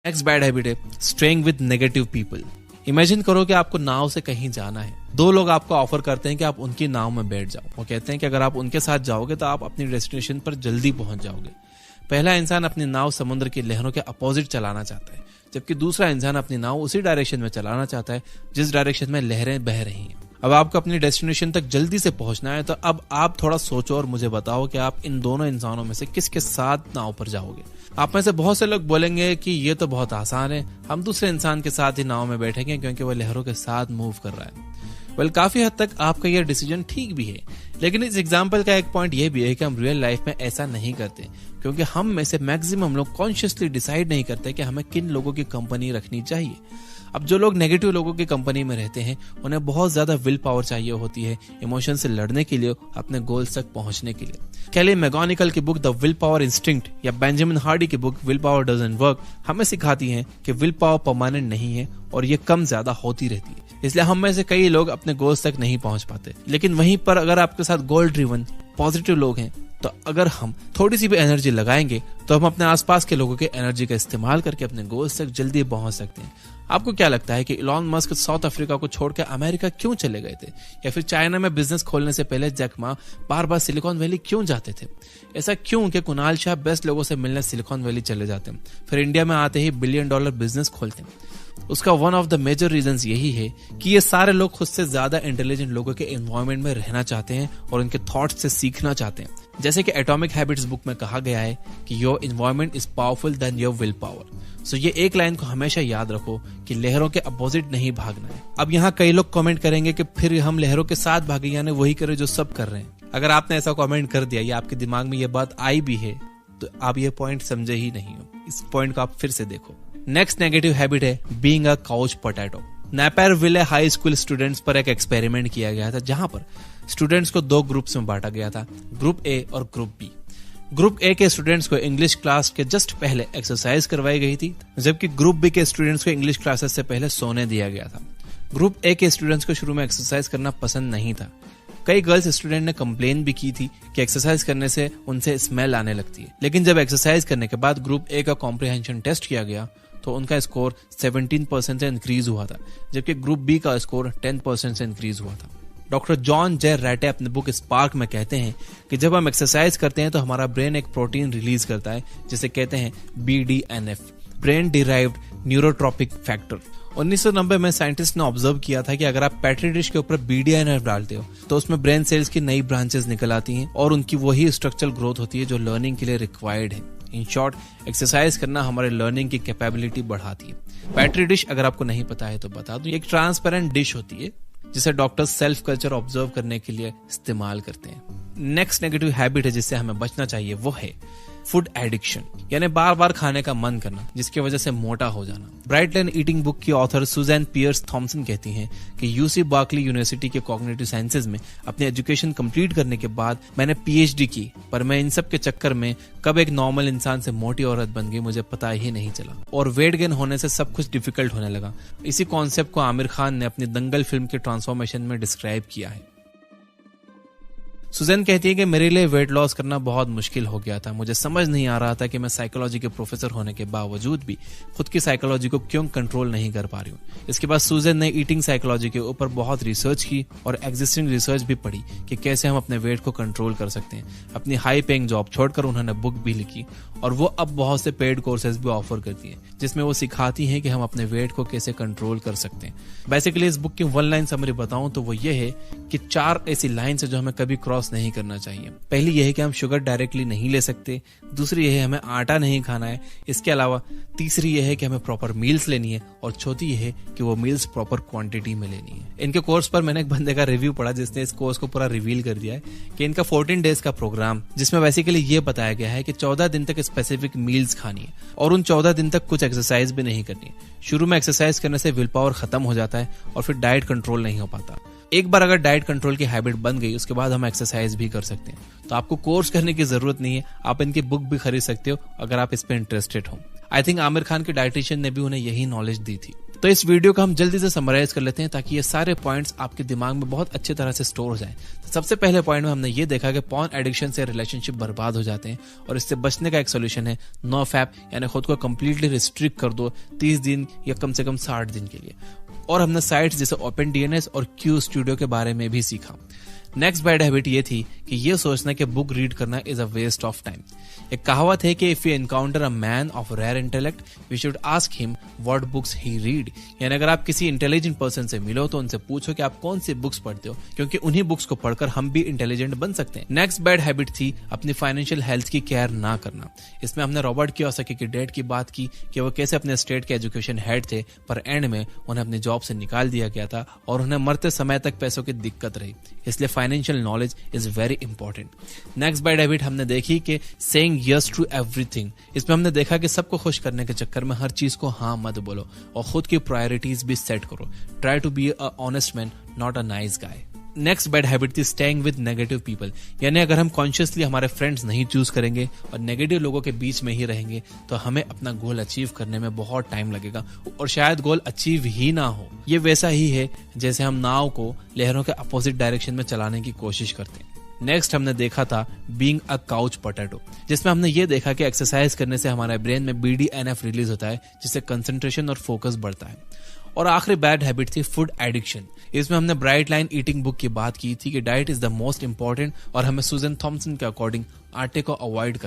Next bad habit है staying with negative people. Imagine करो कि आपको नाव से कहीं जाना है, दो लोग आपको ऑफर करते हैं कि आप उनकी नाव में बैठ जाओ। वो कहते हैं कि अगर आप उनके साथ जाओगे तो आप अपनी डेस्टिनेशन पर जल्दी पहुंच जाओगे। पहला इंसान अपनी नाव समुद्र की लहरों के अपोजिट चलाना चाहता है, जबकि दूसरा इंसान अपनी नाव उसी डायरेक्शन में चलाना चाहता है जिस डायरेक्शन में लहरें बह रही हैं। अब आपको अपनी डेस्टिनेशन तक जल्दी से पहुंचना है, तो अब आप थोड़ा सोचो और मुझे बताओ कि आप इन दोनों इंसानों में से किसके साथ नाव पर जाओगे। आप में से बहुत से लोग बोलेंगे कि ये तो बहुत आसान है, हम दूसरे इंसान के साथ ही नाव में बैठेंगे क्योंकि वो लहरों के साथ मूव कर रहा है। काफी हद तक आपका यह डिसीजन ठीक भी है, लेकिन इस एग्जाम्पल का एक पॉइंट यह भी है कि हम रियल लाइफ में ऐसा नहीं करते, क्योंकि हम में से मैक्सिमम लोग कॉन्शियसली डिसाइड नहीं करते कि हमें किन लोगों की कंपनी रखनी चाहिए। अब जो लोग नेगेटिव लोगों की कंपनी में रहते हैं उन्हें बहुत ज्यादा विल पावर चाहिए होती है इमोशन से लड़ने के लिए, अपने गोल्स तक पहुंचने के लिए। कैली मैगोनिकल की book the will power instinct या बेंजामिन हार्डी की book will power doesn't work हमें सिखाती हैं कि विल पावर परमानेंट नहीं है और ये कम ज्यादा होती रहती है। इसलिए हम में से कई लोग अपने गोल्स तक नहीं पहुंच पाते। लेकिन वहीं पर अगर आपके साथ गोल ड्रिवन पॉजिटिव लोग हैं, तो अगर हम थोड़ी सी भी एनर्जी लगाएंगे तो हम अपने आसपास के लोगों के एनर्जी का इस्तेमाल करके अपने गोल्स तक जल्दी पहुंच सकते हैं। आपको क्या लगता है कि इलॉन मस्क साउथ अफ्रीका को छोड़कर अमेरिका क्यों चले गए थे, या फिर चाइना में बिजनेस खोलने से पहले जैक मा बार बार सिलिकॉन वैली क्यों जाते थे? ऐसा क्यों कि कुणाल शाह बेस्ट लोगों से मिलने सिलिकॉन वैली चले जाते हैं, फिर इंडिया में आते ही $1 बिलियन बिजनेस खोलते हैं? उसका one of the major reasons यही है कि ये सारे लोग खुद से ज्यादा इंटेलिजेंट लोगों के एनवायरनमेंट में रहना चाहते हैं और उनके थॉट्स से सीखना चाहते हैं। जैसे कि एटॉमिक हैबिट्स बुक में कहा गया है कि your environment is powerful then your will power. So ये एक लाइन को हमेशा याद रखो कि लहरों के अपोजिट नहीं भागना है। अब यहाँ कई लोग कमेंट करेंगे कि फिर हम लहरों के साथ भागे, यानी वही करें जो सब कर रहे हैं। अगर आपने ऐसा कमेंट कर दिया या आपके दिमाग में ये बात आई भी है, तो आप ये पॉइंट समझे ही नहीं हो। इस पॉइंट को आप फिर से देखो। नेक्स्ट नेगेटिव हैबिट है being a couch potato. Naperville high school students पर एक एक्सपेरिमेंट किया गया था, जहां पर स्टूडेंट्स को 2 ग्रुप्स में बांटा गया था, ग्रुप ए और ग्रुप बी। ग्रुप ए के स्टूडेंट्स को इंग्लिश क्लास के जस्ट पहले एक्सरसाइज करवाई गई थी, जबकि ग्रुप बी के स्टूडेंट्स को इंग्लिश क्लासेस से पहले सोने दिया गया था। ग्रुप ए के स्टूडेंट्स को शुरू में एक्सरसाइज करना पसंद नहीं था। कई गर्ल्स स्टूडेंट ने कंप्लेन भी की थी कि एक्सरसाइज करने से उनसे स्मेल आने लगती है। लेकिन जब एक्सरसाइज करने के बाद ग्रुप ए का कॉम्प्रिहेंशन टेस्ट किया गया तो उनका स्कोर 17% से इंक्रीज हुआ था, जबकि ग्रुप बी का स्कोर 10% से इंक्रीज हुआ था। डॉक्टर जॉन जे रैटे अपने बुक स्पार्क में कहते हैं कि जब हम एक्सरसाइज करते हैं तो हमारा ब्रेन एक प्रोटीन रिलीज करता है जिसे कहते हैं BDNF, brain derived neurotrophic factor. 1990 में साइंटिस्ट ने ऑब्जर्व किया था कि अगर आप पेट्री डिश के ऊपर BDNF डालते हो तो उसमें ब्रेन सेल्स की नई ब्रांचेस निकल आती हैं और उनकी वही स्ट्रक्चरल ग्रोथ होती है जो लर्निंग के लिए रिक्वायर्ड है। इन शॉर्ट, एक्सरसाइज करना हमारे लर्निंग की कैपेबिलिटी बढ़ाती है। पेट्री डिश अगर आपको नहीं पता है तो बता दूं, एक ट्रांसपेरेंट डिश होती है जिसे डॉक्टर्स सेल्फ कल्चर ऑब्जर्व करने के लिए इस्तेमाल करते हैं। नेक्स्ट नेगेटिव हैबिट है जिससे हमें बचना चाहिए, वो है फूड एडिक्शन, यानी बार बार खाने का मन करना जिसकी वजह से मोटा हो जाना। ब्राइट लाइन ईटिंग बुक की ऑथर सुजैन पियर्स थॉमसन कहती हैं कि UC बार्कली यूनिवर्सिटी के कॉग्निटिव साइंसेज में अपनी एजुकेशन कंप्लीट करने के बाद मैंने PhD की, पर मैं इन सब के चक्कर में कब एक नॉर्मल इंसान से मोटी औरत बन गई मुझे पता ही नहीं चला, और वेट गेन होने से सब कुछ डिफिकल्ट होने लगा। इसी कॉन्सेप्ट को आमिर खान ने अपनी दंगल फिल्म के ट्रांसफॉर्मेशन में डिस्क्राइब किया है। सुजैन कहती है कि मेरे लिए वेट लॉस करना बहुत मुश्किल हो गया था। मुझे समझ नहीं आ रहा था कि मैं साइकोलॉजी के प्रोफेसर होने के बावजूद भी खुद की साइकोलॉजी को क्यों कंट्रोल नहीं कर पा रही हूँ। इसके बाद सुजैन ने ईटिंग साइकोलॉजी के ऊपर बहुत रिसर्च की और एग्जिस्टिंग रिसर्च भी पढ़ी कि कैसे हम अपने वेट को कंट्रोल कर सकते हैं। अपनी हाई पेइंग जॉब छोड़कर उन्होंने बुक भी लिखी और वो अब बहुत से पेड कोर्सेज भी ऑफर करती है जिसमें वो सिखाती हैं कि हम अपने वेट को कैसे कंट्रोल कर सकते हैं। बेसिकली इस बुक की 1 लाइन समरी बताऊं तो वो ये है कि 4 ऐसी लाइन्स है जो हमें कभी क्रॉस नहीं करना चाहिए। पहली यह है कि हम शुगर डायरेक्टली नहीं ले सकते, दूसरी यह है हमें आटा नहीं खाना है, इसके अलावा तीसरी यह है कि हमें प्रॉपर मील्स लेनी है, और चौथी यह है कि वो मील्स प्रॉपर क्वांटिटी में लेनी है। इनके कोर्स पर मैंने एक बंदे का रिव्यू पढ़ा जिसने इस कोर्स को पूरा रिवील कर दिया है कि इनका 14 डेज का प्रोग्राम, जिसमें बेसिकली ये बताया गया है कि 14 दिन तक स्पेसिफिक मील्स खानी है और उन 14 दिन तक कुछ एक्सरसाइज भी नहीं करनी है। शुरू में एक्सरसाइज करने से विल पावर खत्म हो जाता है और फिर डाइट कंट्रोल नहीं हो पाता। एक बार अगर डाइट कंट्रोल की हैबिट बन गई उसके बाद हम एक्सरसाइज भी कर सकते हैं। तो आपको कोर्स करने की जरूरत नहीं है, आप इनकी बुक भी खरीद सकते हो अगर आप इस पे इंटरेस्टेड हो। आई थिंक आमिर खान के डाइटिशियन ने भी उन्हें यही नॉलेज दी थी। तो इस वीडियो को हम जल्दी से समराइज कर लेते हैं ताकि ये सारे पॉइंट्स आपके दिमाग में बहुत अच्छी तरह से स्टोर हो जाएं। तो सबसे पहले पॉइंट में हमने ये देखा कि पॉर्न एडिक्शन से रिलेशनशिप बर्बाद हो जाते हैं और इससे बचने का एक सोल्यूशन है नो फैप, यानी खुद को कंप्लीटली रिस्ट्रिक्ट कर दो 30 दिन या कम से कम 60 दिन के लिए। और हमने साइट्स जैसे ओपन डीएनएस और क्यू स्टूडियो के बारे में भी सीखा। नेक्स्ट बैड हैबिट ये थी कि ये सोचना कि बुक रीड करना is a waste of time. एक कहावत है कि if you encounter a man of rare intellect we should ask him what books he read, यानी अगर आप किसी इंटेलिजेंट पर्सन से मिलो तो उनसे पूछो कि आप कौन सी बुक्स पढ़ते हो, क्योंकि उन्हीं बुक्स को पढ़कर हम भी इंटेलिजेंट बन सकते हैं। नेक्स्ट बैड हैबिट थी अपनी फाइनेंशियल हेल्थ की केयर ना करना। इसमें हमने रॉबर्ट कियोसाकी के डैड की बात की कि वो कैसे अपने स्टेट के एजुकेशन हेड थे, पर एंड में उन्हें अपनी जॉब से निकाल दिया गया था और उन्हें मरते समय तक पैसों की दिक्कत रही। इसलिए financial knowledge is very important. Next bad habit हमने देखी कि सेइंग यस टू एवरीथिंग। इसमें हमने देखा कि सबको खुश करने के चक्कर में हर चीज को हाँ मत बोलो और खुद की प्रायोरिटीज भी सेट करो। Try to be a honest man, not a nice guy. Next bad habit थी स्टेइंग विद नेगेटिव पीपल, यानी अगर हम कॉन्शियसली हमारे फ्रेंड्स नहीं चूज करेंगे और नेगेटिव लोगों के बीच में ही रहेंगे तो हमें अपना गोल अचीव करने में बहुत टाइम लगेगा और शायद गोल अचीव ही ना हो। ये वैसा ही है जैसे हम नाव को लहरों के अपोजिट डायरेक्शन में चलाने की कोशिश करते हैं। नेक्स्ट हमने देखा था बीइंग अ काउच पोटैटो, जिसमें हमने ये देखा कि एक्सरसाइज करने से हमारे ब्रेन में BDNF रिलीज होता है जिससे कंसंट्रेशन और फोकस बढ़ता है। और आखिरी बैड हैबिट थी फूड एडिक्शन। इसमें हमने ब्राइट लाइन ईटिंग बुक की बात की थी कि diet is the most important और हमें सुजन थॉमसन के अकॉर्डिंग आटे को अवॉइड करना